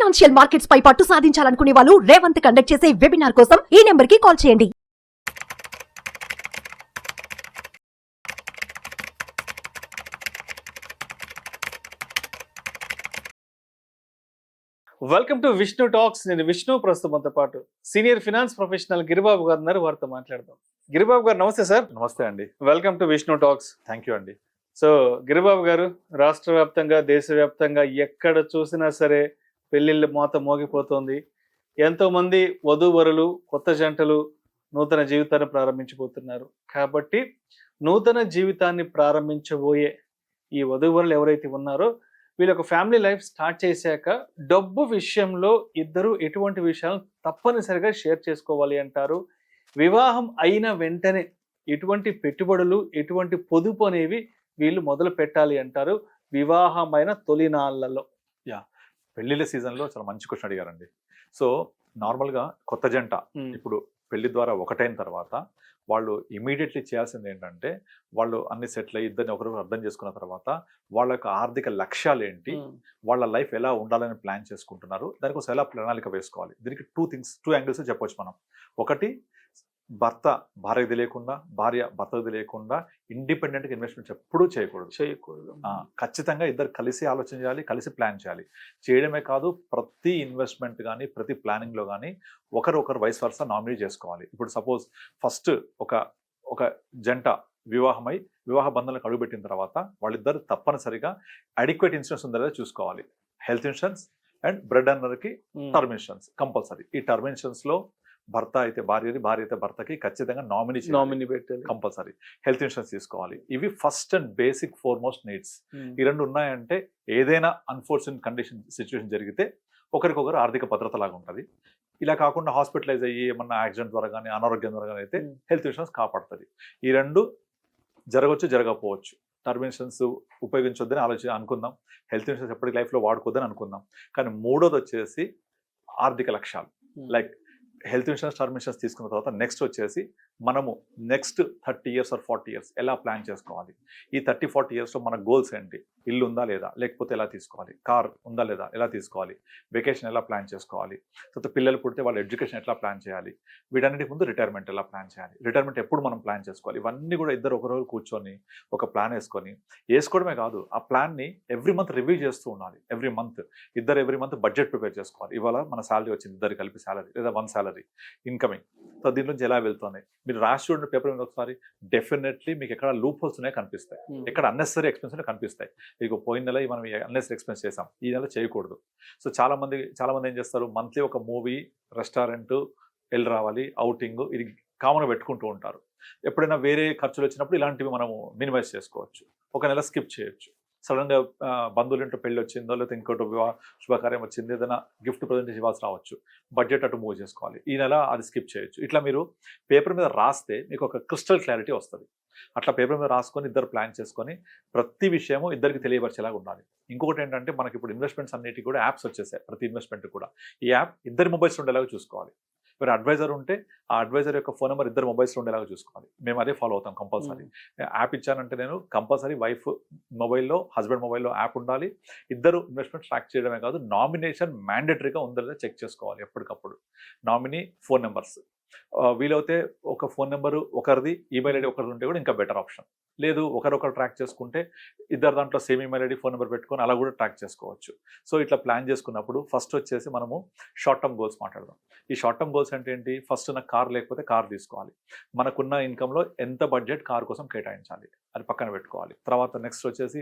Financial markets పై పట్టు సాధించాలనుకునే వాళ్ళు Revanth conduct చేసే వెబినార్ కోసం ఈ నెంబర్ కి కాల్ చేయండి. Welcome to Vishnu talks. నేను విష్ణు, ప్రస్తుతంతో పాటు సీనియర్ ఫినాన్స్ ప్రొఫెషనల్ గిరిబాబు గారు ఉన్నారు. వారితో మాట్లాడదాం. గిరిబాబు గారు నమస్తే సార్. నమస్తే అండి. Welcome to Vishnu talks. Thank you అండి. సో గిరిబాబు గారు, రాష్ట్ర వ్యాప్తంగా దేశవ్యాప్తంగా ఎక్కడ చూసినా సరే పెళ్లిళ్ళ మోత మోగిపోతుంది. ఎంతో మంది వధూవరులు, కొత్త జంటలు నూతన జీవితాన్ని ప్రారంభించబోతున్నారు. కాబట్టి నూతన జీవితాన్ని ప్రారంభించబోయే ఈ వధూవరులు ఎవరైతే ఉన్నారో వీళ్ళ ఒక ఫ్యామిలీ లైఫ్ స్టార్ట్ చేశాక డబ్బు విషయంలో ఇద్దరు ఎటువంటి విషయాలను తప్పనిసరిగా షేర్ చేసుకోవాలి అంటారు. వివాహం అయిన వెంటనే ఎటువంటి పెట్టుబడులు, ఎటువంటి పొదుపు అనేవి వీళ్ళు మొదలు పెట్టాలి అంటారు వివాహమైన తొలినాళ్లలో. పెళ్లిళ్ళ సీజన్లో చాలా మంచి క్వశ్చన్ అడిగారండి. సో నార్మల్గా కొత్త జంట ఇప్పుడు పెళ్లి ద్వారా ఒకటైన తర్వాత వాళ్ళు ఇమీడియట్లీ చేయాల్సింది ఏంటంటే, వాళ్ళు అన్ని సెటిల్ అయ్యి ఇద్దరిని ఒకరికొకరు అర్థం చేసుకున్న తర్వాత వాళ్ళ యొక్క ఆర్థిక లక్ష్యాలు ఏంటి, వాళ్ళ లైఫ్ ఎలా ఉండాలని ప్లాన్ చేసుకుంటున్నారు, దానికోసం ఎలా ప్రణాళిక వేసుకోవాలి. దీనికి టూ యాంగిల్స్ చెప్పొచ్చు మనం. ఒకటి, భర్త భార్యకు తెలియకుండా, భార్య భర్తకు తెలియకుండా ఇండిపెండెంట్గా ఇన్వెస్ట్మెంట్స్ ఎప్పుడూ చేయకూడదు. ఖచ్చితంగా ఇద్దరు కలిసి ఆలోచన చేయాలి, కలిసి ప్లాన్ చేయాలి. చేయడమే కాదు, ప్రతి ఇన్వెస్ట్మెంట్ కానీ ప్రతి ప్లానింగ్లో కానీ ఒకరు వైస్ వర్సా నామినేట్ చేసుకోవాలి. ఇప్పుడు సపోజ్ ఫస్ట్ ఒక జంట వివాహమై వివాహ బంధంలోకి అడుగుపెట్టిన తర్వాత వాళ్ళిద్దరు తప్పనిసరిగా అడిక్వేట్ ఇన్సూరెన్స్ ఉందో లేదో చూసుకోవాలి. హెల్త్ ఇన్సూరెన్స్ అండ్ బ్రెడ్ అన్నర్కి టర్మ్ ఇన్సూరెన్స్ కంపల్సరీ. ఈ టర్మ్ ఇన్సూరెన్స్లో భర్త అయితే భార్యది, భార్య అయితే భర్తకి ఖచ్చితంగా నామినీ పెట్టాలి, కంపల్సరీ. హెల్త్ ఇన్సూరెన్స్ తీసుకోవాలి. ఇవి first and basic foremost needs. ఈ రెండు ఉన్నాయంటే ఏదైనా అన్ఫోర్చునేట్ కండిషన్ సిచ్యువేషన్ జరిగితే ఒకరికొకరు ఆర్థిక భద్రత లాగా ఉంటుంది. ఇలా కాకుండా హాస్పిటలైజ్ అయ్యి ఏమన్నా యాక్సిడెంట్ ద్వారా కానీ అనారోగ్యం ద్వారా కానీ అయితే హెల్త్ ఇన్సూరెన్స్ కాపాడుతుంది. ఈ రెండు జరగవచ్చు, జరగకపోవచ్చు. టర్మ్ ఇన్సూరెన్స్ ఉపయోగించొద్దని అనుకుందాం, హెల్త్ ఇన్సూరెన్స్ ఎప్పటికీ లైఫ్లో వాడుకోవద్దని అనుకుందాం. కానీ మూడోది వచ్చేసి ఆర్థిక లక్ష్యాలు. Like health insurance, term insurance తీసుకున్న తర్వాత నెక్స్ట్ వచ్చేసి మనము నెక్స్ట్ 30 years or 40 years ఎలా ప్లాన్ చేసుకోవాలి. ఈ 30-40 yearsలో మన గోల్స్ ఏంటి, ఇల్లు ఉందా లేదా, లేకపోతే ఎలా తీసుకోవాలి, కార్ ఉందా లేదా, ఎలా తీసుకోవాలి, వెకేషన్ ఎలా ప్లాన్ చేసుకోవాలి, తర్వాత పిల్లలు పుడితే వాళ్ళ ఎడ్యుకేషన్ ఎట్లా ప్లాన్ చేయాలి, వీటన్నిటి ముందు రిటైర్మెంట్ ఎలా ప్లాన్ చేయాలి, రిటైర్మెంట్ ఎప్పుడు మనం ప్లాన్ చేసుకోవాలి. ఇవన్నీ కూడా ఇద్దరు ఒకరోజు కూర్చొని ఒక ప్లాన్ వేసుకోవడమే కాదు, ఆ ప్లాన్ని ఎవ్రీ మంత్ రివ్యూ చేస్తూ ఉండాలి. ఎవ్రీ మంత్ బడ్జెట్ ప్రిపేర్ చేసుకోవాలి. ఇవాళ మన శాలరీ వచ్చింది, ఇద్దరు కలిపి శాలరీ లేదా వన్ శాలరీ ఇన్కమింగ్, సో దీని నుంచి ఎలా వెళ్తుంది మీరు రాసి చూడండి పేపర్ మీద ఒకసారి. డెఫినెట్లీ మీకు ఎక్కడ లూప్ హోల్స్ ఉన్నాయో కనిపిస్తాయి, ఎక్కడ అన్నెసరీ ఎక్స్పెన్స్ ఉన్నాయో కనిపిస్తాయి. మీకు పోయిన నెల మనం అన్నెసరీ ఎక్స్పెన్స్ చేసాం, ఈ నెల చేయకూడదు. సో చాలా మంది ఏం చేస్తారు, మంత్లీ ఒక మూవీ, రెస్టారెంట్ వెళ్ళి రావాలి, అవుటింగ్, ఇది కామన్గా పెట్టుకుంటూ ఉంటారు. ఎప్పుడైనా వేరే ఖర్చులు వచ్చినప్పుడు ఇలాంటివి మనము మినిమైజ్ చేసుకోవచ్చు. ఒక నెల స్కిప్ చేయొచ్చు. సడన్గా బంధువులు ఇంట్లో పెళ్ళి వచ్చిందో లేకపోతే ఇంకోటి శుభకార్యం వచ్చింది, ఏదైనా గిఫ్ట్ ప్రజెంటేషన్ ఇవ్వాల్సి రావచ్చు, బడ్జెట్ అటు మూవ్ చేసుకోవాలి. ఈ నెల అది స్కిప్ చేయొచ్చు. ఇట్లా మీరు పేపర్ మీద రాస్తే మీకు ఒక క్రిస్టల్ క్లారిటీ వస్తుంది. అట్లా పేపర్ మీద రాసుకొని ఇద్దరు ప్లాన్ చేసుకొని ప్రతి విషయము ఇద్దరికి తెలియపరిచేలాగా ఉండాలి. ఇంకొకటి ఏంటంటే, మనకి ఇప్పుడు ఇన్వెస్ట్మెంట్స్ అన్నిటికీ కూడా యాప్స్ వచ్చేసాయి. ప్రతి ఇన్వెస్ట్మెంట్ కూడా ఈ యాప్ ఇద్దరి మొబైల్స్ ఉండేలాగా చూసుకోవాలి. మీరు అడ్వైజర్ ఉంటే ఆ అడ్వైజర్ యొక్క ఫోన్ నెంబర్ ఇద్దరు మొబైల్స్లో ఉండేలాగా చూసుకోవాలి. మేము అదే ఫాలో అవుతాం కంపల్సరీ. యాప్ ఇచ్చానంటే నేను కంపల్సరీ వైఫ్ మొబైల్లో, హస్బెండ్ మొబైల్లో యాప్ ఉండాలి. ఇద్దరు ఇన్వెస్ట్మెంట్ ట్రాక్ చేయడమే కాదు, నామినేషన్ మ్యాండేటరీగా ఉందో లేదా చెక్ చేసుకోవాలి ఎప్పటికప్పుడు. నామినీ ఫోన్ నెంబర్స్ వీలైతే ఒక ఫోన్ నెంబరు ఒకరిది, ఈమెయిల్ ఐడి ఒకరిది ఉంటే కూడా ఇంకా బెటర్ ఆప్షన్. లేదు ఒకరొకరు ట్రాక్ చేసుకుంటే ఇద్దరు దాంట్లో same email ID, phone number పెట్టుకొని అలా కూడా ట్రాక్ చేసుకోవచ్చు. సో ఇట్లా ప్లాన్ చేసుకున్నప్పుడు ఫస్ట్ వచ్చేసి మనము షార్ట్ టర్మ్ గోల్స్ మాట్లాడదాం. ఈ షార్ట్ టర్మ్ గోల్స్ అంటే ఏంటి, ఫస్ట్ నాకు కార్ లేకపోతే కార్ తీసుకోవాలి, మనకున్న ఇన్కంలో ఎంత బడ్జెట్ కార్ కోసం కేటాయించాలి అది పక్కన పెట్టుకోవాలి. తర్వాత నెక్స్ట్ వచ్చేసి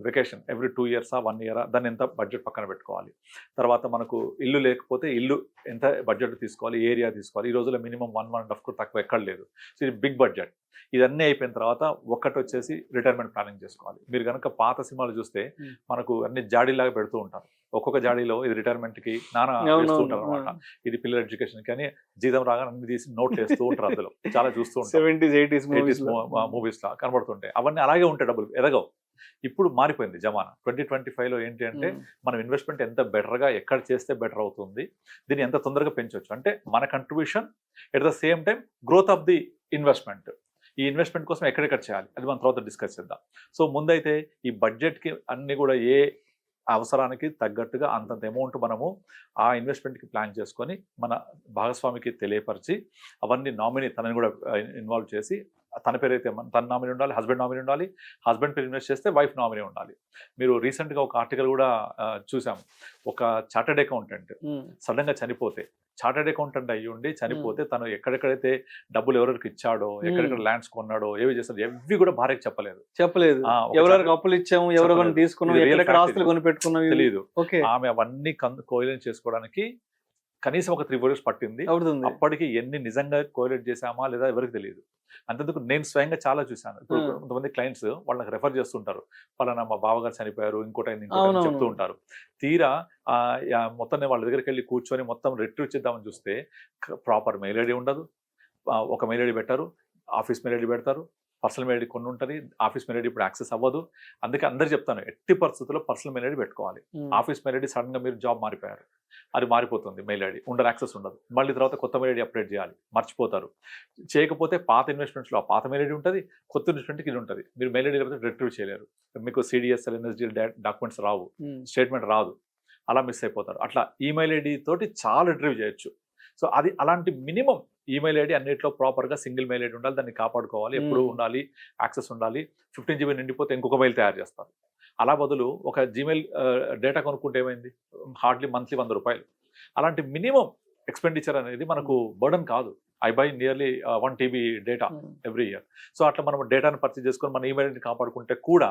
వెకేషన్, ఎవ్రీ 2 years 1 year దాన్ని ఎంత బడ్జెట్ పక్కన పెట్టుకోవాలి. తర్వాత మనకు ఇల్లు లేకపోతే ఇల్లు ఎంత బడ్జెట్ తీసుకోవాలి, ఏరియా తీసుకోవాలి. ఈ రోజుల్లో మినిమం 1.5 crore తక్కువ ఎక్కడ లేదు. సో ఇది బిగ్ బడ్జెట్. ఇదన్నీ అయిపోయిన తర్వాత ఒకటి వచ్చేసి రిటైర్మెంట్ ప్లానింగ్ చేసుకోవాలి. మీరు కనుక పాత సినిమాలు చూస్తే మనకు అన్ని జాడీలాగా పెడుతూ ఉంటారు. ఒక్కొక్క జాడీలో ఇది రిటైర్మెంట్కి నానా వేస్తూ ఉంటారు అనమాట, ఇది పిల్లల ఎడ్యుకేషన్ కానీ, జీతం రాగానే అన్ని తీసి నోట్ వేస్తూ ఉంటారు. అందులో చాలా చూస్తూ ఉంటారు, 70s 80s మూవీస్ లా కనబడుతుంటాయి. అవన్నీ అలాగే ఉంటాయి, డబ్బులు ఎదగవు. ఇప్పుడు మారిపోయింది జమానా. 2025లో ఏంటి అంటే, మనం ఇన్వెస్ట్మెంట్ ఎంత బెటర్గా ఎక్కడ చేస్తే బెటర్ అవుతుంది, దీన్ని ఎంత తొందరగా పెంచవచ్చు అంటే మన contribution at the same time growth of the investment. ఈ ఇన్వెస్ట్మెంట్ కోసం ఎక్కడెక్కడ చేయాలి అది మనం తర్వాత డిస్కస్ చేద్దాం. సో ముందైతే ఈ బడ్జెట్కి అన్ని కూడా ఏ అవసరానికి తగ్గట్టుగా అంతంత అమౌంట్ మనము ఆ ఇన్వెస్ట్మెంట్కి ప్లాన్ చేసుకొని మన భాగస్వామికి తెలియపరిచి అవన్నీ నామినీ తనని కూడా ఇన్వాల్వ్ చేసి తన పేరు అయితే తన నామినీ ఉండాలి, హస్బెండ్ నామినీ ఉండాలి, హస్బెండ్ పేరు ఇన్వెస్ట్ చేస్తే వైఫ్ నామినీ ఉండాలి. మీరు రీసెంట్గా ఒక ఆర్టికల్ కూడా చూసాం. ఒక చార్టర్డ్ అకౌంటెంట్ సడన్గా చనిపోతే, చార్టర్డ్ అకౌంటెంట్ అయ్యి ఉండి చనిపోతే తను ఎక్కడెక్కడైతే డబ్బులు ఎవరికి ఇచ్చాడో, ఎక్కడెక్కడ ల్యాండ్స్ కొన్నాడో, ఏవి చేస్తాడో ఎవి కూడా భార్యకి చెప్పలేదు. ఎవరెవరికి అప్పులు ఇచ్చాము, ఎవరెవరిని తీసుకున్నాం, ఎక్కడెక్కడ ఆస్తులు కొని పెట్టుకున్నాం తెలియదు. ఆమె అవన్నీ కోయిలెంట్ చేసుకోవడానికి కనీసం ఒక 3-4 years పట్టింది. అప్పటికి ఎన్ని నిజంగా కోయిలేట్ చేశామా లేదా ఎవరికి తెలియదు. అంతేందుకు నేను స్వయంగా చాలా చూశాను. ఇప్పుడు కొంతమంది క్లయింట్స్ వాళ్ళకి రెఫర్ చేస్తుంటారు, పలానా మా బావగారు చనిపోయారు, ఇంకోటి చెప్తూ ఉంటారు. తీరా మొత్తం వాళ్ళ దగ్గరికి వెళ్ళి కూర్చొని మొత్తం రిట్రీవ్ చేద్దామని చూస్తే ప్రాపర్ మెయిల్ ఐడి ఉండదు, ఒక మెయిల్ ఐడి పెట్టారు, ఆఫీస్ మెయిల్ ఐడి పెడతారు, పర్సనల్ మెయిల్ ఐడి కొన్ని ఉంటుంది, ఆఫీస్ మెయిల్ ఐడి ఇప్పుడు యాక్సెస్ అవ్వదు. అందుకే అందరు చెప్తాను, ఎట్టి పరిస్థితుల్లో పర్సనల్ మెయిల్ ఐడి పెట్టుకోవాలి. ఆఫీస్ మెయిల్ ఐడి సడన్గా మీరు జాబ్ మారిపోయారు, అది మారిపోతుంది, మెయిల్ ఐడి ఉండదు, యాక్సెస్ ఉండదు. మళ్ళీ తర్వాత కొత్త మెయిల్ ఐడి అప్డేట్ చేయాలి, మర్చిపోతారు. చేయకపోతే పాత ఇన్వెస్ట్మెంట్స్లో ఆ పాత మెయిల్ ఐడి ఉంటుంది, కొత్త ఇన్వెస్ట్మెంట్కి ఇది ఉంటుంది. మీరు మెయిల్ ఐడి లేకపోతే రిట్రీవ్ చేయలేరు, మీకు CDSL NSDL డాక్యుమెంట్స్ రావు, స్టేట్మెంట్ రాదు, అలా మిస్ అయిపోతారు. అట్లా ఈమెయిల్ ఐడి తోటి చాలా రిట్రీవ్ చేయొచ్చు. సో అది అలాంటి మినిమం ఈమెయిల్ ఐడి అన్నింటిలో ప్రాపర్గా సింగిల్ మెయిల్ ఐడి ఉండాలి, దాన్ని కాపాడుకోవాలి, ఎప్పుడు ఉండాలి, యాక్సెస్ ఉండాలి. 15 GB నిండిపోతే ఇంకొక మెయిల్ తయారు చేస్తారు. అలా బదులు ఒక జీమెయిల్ డేటా కొనుక్కుంటే ఏమైంది, హార్డ్లీ మంత్లీ ₹100. అలాంటి మినిమం ఎక్స్పెండిచర్ అనేది మనకు బర్డన్ కాదు. I by nearly 1 TB data every year. So అట్లా మనం డేటాను పర్చేజ్ చేసుకొని మన ఈమెయిల్ని కాపాడుకుంటే కూడా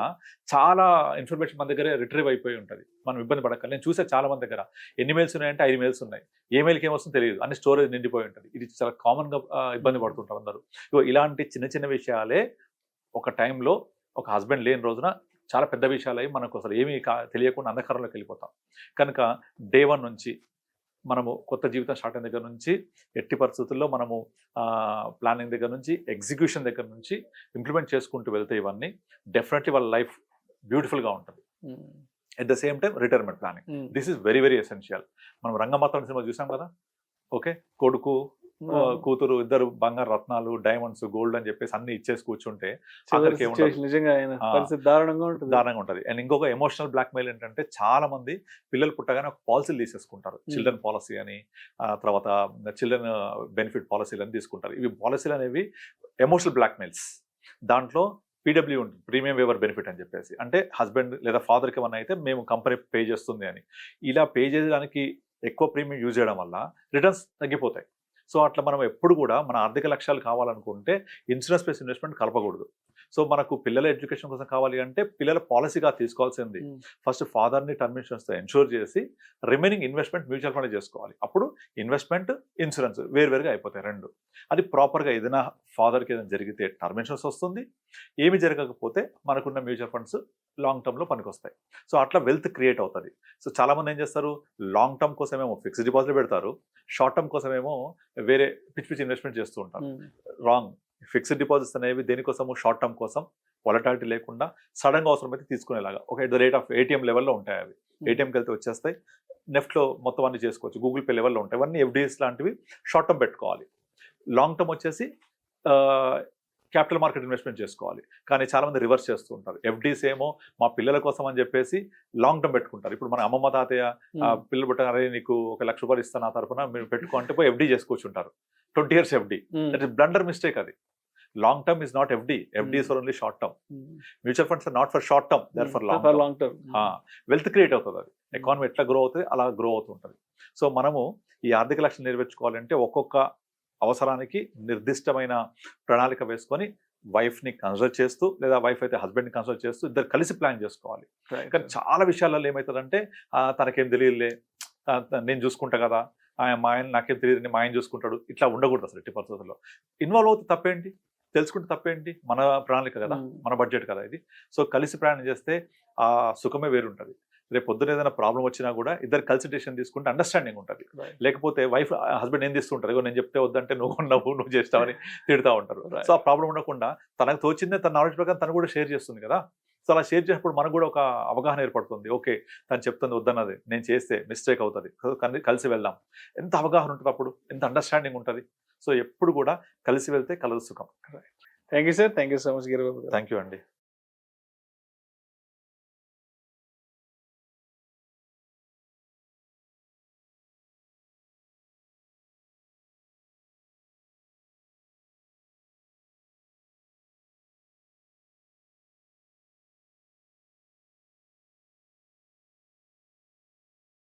చాలా ఇన్ఫర్మేషన్ మన దగ్గరే రిట్రీవ్ అయిపోయి ఉంటుంది, మనం ఇబ్బంది పడక. నేను చూసే చాలా మంది దగ్గర ఎన్ని మెయిల్స్ ఉన్నాయంటే 5 మెయిల్స్ ఉన్నాయి, ఏ మెయిల్కి ఏమొస్తుందో తెలియదు, అన్ని స్టోరేజ్ నిండిపోయి ఉంటుంది. ఇది చాలా కామన్గా ఇబ్బంది పడుతుంటారు అందరూ. ఇలాంటి చిన్న చిన్న విషయాలే ఒక టైంలో ఒక హస్బెండ్ లేని రోజున చాలా పెద్ద విషయాలు అయ్యి మనకు అసలు ఏమీ తెలియకుండా అంధకారంలోకి వెళ్ళిపోతాం. కనుక డే 1 నుంచి మనము కొత్త జీవితం స్టార్ట్ అయిన దగ్గర నుంచి ఎట్టి పరిస్థితుల్లో మనము ప్లానింగ్ దగ్గర నుంచి ఎగ్జిక్యూషన్ దగ్గర నుంచి ఇంప్లిమెంట్ చేసుకుంటూ వెళ్తే ఇవన్నీ డెఫినెట్లీ వాళ్ళ లైఫ్ బ్యూటిఫుల్గా ఉంటుంది. At the same time retirement planning, this is very very essential. మనం రంగమాత సినిమా చూసాం కదా, ఓకే, కొడుకు కూతురు ఇద్దరు బంగారు రత్నాలు, డైమండ్స్, గోల్డ్ అని చెప్పేసి అన్ని ఇచ్చేసి కూర్చుంటే దారుణంగా ఉంటుంది. అండ్ ఇంకొక ఎమోషనల్ బ్లాక్ మెయిల్ ఏంటంటే చాలా మంది పిల్లలు పుట్టగానే ఒక పాలసీలు తీసేసుకుంటారు, చిల్డ్రన్ పాలసీ అని, తర్వాత చిల్డ్రన్ బెనిఫిట్ పాలసీలు అని తీసుకుంటారు. ఇవి పాలసీలు అనేవి ఎమోషనల్ బ్లాక్ మెయిల్స్. దాంట్లో PW ఉంటుంది, ప్రీమియం వేవర్ బెనిఫిట్ అని చెప్పేసి, అంటే హస్బెండ్ లేదా ఫాదర్కి ఏమన్నా అయితే మేము కంపెనీ పే చేస్తుంది అని. ఇలా పే చేయడానికి ఎక్కువ ప్రీమియం యూజ్ చేయడం వల్ల రిటర్న్స్ తగ్గిపోతాయి. సో అట్లా మనం ఎప్పుడు కూడా మన ఆర్థిక లక్ష్యాలు కావాలనుకుంటే ఇన్సూరెన్స్ బేస్డ్ ఇన్వెస్ట్మెంట్ కలపకూడదు. సో మనకు పిల్లల ఎడ్యుకేషన్ కోసం కావాలి అంటే పిల్లల పాలసీగా తీసుకోవాల్సింది ఫస్ట్ ఫాదర్ని టర్మ్ ఇన్సూరెన్స్తో ఎన్షూర్ చేసి రిమైనింగ్ ఇన్వెస్ట్మెంట్ మ్యూచువల్ ఫండ్ చేసుకోవాలి. అప్పుడు ఇన్వెస్ట్మెంట్, ఇన్సూరెన్స్ వేరువేరుగా అయిపోతాయి రెండు. అది ప్రాపర్గా ఏదైనా ఫాదర్కి ఏదైనా జరిగితే టర్మ్ ఇన్సూరెన్స్ వస్తుంది, ఏమి జరగకపోతే మనకున్న మ్యూచువల్ ఫండ్స్ లాంగ్ టర్మ్లో పనికొస్తాయి. సో అట్లా వెల్త్ క్రియేట్ అవుతుంది. సో చాలామంది ఏం చేస్తారు, లాంగ్ టర్మ్ కోసమేమో ఫిక్స్డ్ డిపాజిట్ పెడతారు, షార్ట్ టర్మ్ కోసమేమో వేరే పిచ్చి పిచ్చి ఇన్వెస్ట్మెంట్ చేస్తూ ఉంటారు. రాంగ్. ఫిక్స్డ్ డిపాజిట్స్ అనేవి దేనికోసము, షార్ట్ టర్మ్ కోసం, వాలటాలిటీ లేకుండా సడన్గా అవసరమైతే తీసుకునేలాగా ఒక at the rate of ATM లెవెల్లో ఉంటాయి. అవి ATMకి వెళ్తే వచ్చేస్తాయి, నెఫ్ట్లో మొత్తం అన్ని చేసుకోవచ్చు, గూగుల్ పే లెవెల్లో ఉంటాయి. ఇవన్నీ FDs లాంటివి షార్ట్ టర్మ్ పెట్టుకోవాలి. లాంగ్ టర్మ్ వచ్చేసి క్యాపిటల్ మార్కెట్ ఇన్వెస్ట్మెంట్ చేసుకోవాలి. కానీ చాలామంది రివర్స్ చేస్తూ ఉంటారు. FDs ఏమో మా పిల్లల కోసం అని చెప్పేసి లాంగ్ టర్మ్ పెట్టుకుంటారు. ఇప్పుడు మన అమ్మమ్మ తాతయ్య పిల్లలు పుట్టగానే నీకు ₹1,00,000 ఇస్తాను, ఆ తరపున మీరు పెట్టుకో అంటే పోయి FD చేసుకొచ్చుంటారు. 20 years FD. That is blunder mistake. అది long term is not FD. FD is for only short term. Mutual funds are not for short term, they are for long term. Wealth create అవుతుంది. అది economy ఎట్లా grow అవుతుంది అలా grow అవుతుంటుంది. So మనము ఈ ఆర్థిక లక్ష్యం నెరవేర్చుకోవాలంటే ఒక్కొక్క అవసరానికి నిర్దిష్టమైన ప్రణాళిక వేసుకొని వైఫ్ని కన్సల్ట్ చేస్తూ, లేదా వైఫ్ అయితే హస్బెండ్ని కన్సల్ట్ చేస్తూ ఇద్దరు కలిసి ప్లాన్ చేసుకోవాలి. కానీ చాలా విషయాలలో ఏమవుతుందంటే తనకేం తెలియదులే, నేను చూసుకుంటా కదా, మా ఆయన నాకేం తెలియదు, మా ఆయన చూసుకుంటాడు, ఇట్లా ఉండకూడదు అసలు ఎట్టి పరిస్థితుల్లో. ఇన్వాల్వ్ అవుతే తప్పేంటి, తెలుసుకుంటే తప్పేంటి, మన ప్రణాళిక కదా, మన బడ్జెట్ కదా ఇది. సో కలిసి ప్రయాణం చేస్తే ఆ సుఖమే వేరుంటుంది. రేపు పొద్దున ఏదైనా ప్రాబ్లం వచ్చినా కూడా ఇద్దరు కలిసి డెసిషన్ తీసుకుంటే అండర్స్టాండింగ్ ఉంటుంది. లేకపోతే వైఫ్ హస్బెండ్ ఏం తీస్తుంటారు, నేను చెప్తే వద్దంటే నువ్వు చేస్తావని తిడుతూ ఉంటారు. సో ఆ ప్రాబ్లం ఉండకుండా తనకు తోచిందే తన నాలెడ్జ్ ప్రకారం తను కూడా షేర్ చేస్తుంది కదా. సో అలా షేర్ చేసినప్పుడు మనకు కూడా ఒక అవగాహన ఏర్పడుతుంది. ఓకే, తను చెప్తుంది వద్దన్నది, నేను చేస్తే మిస్టేక్ అవుతుంది, కలిసి వెళ్దాం. ఎంత అవగాహన ఉంటుంది అప్పుడు, ఎంత అండర్స్టాండింగ్ ఉంటుంది. సో ఎప్పుడు కూడా కలిసి వెళ్తే కలదు సుఖం. Thank you sir, thank you so much Giribabu. Thank you అండి.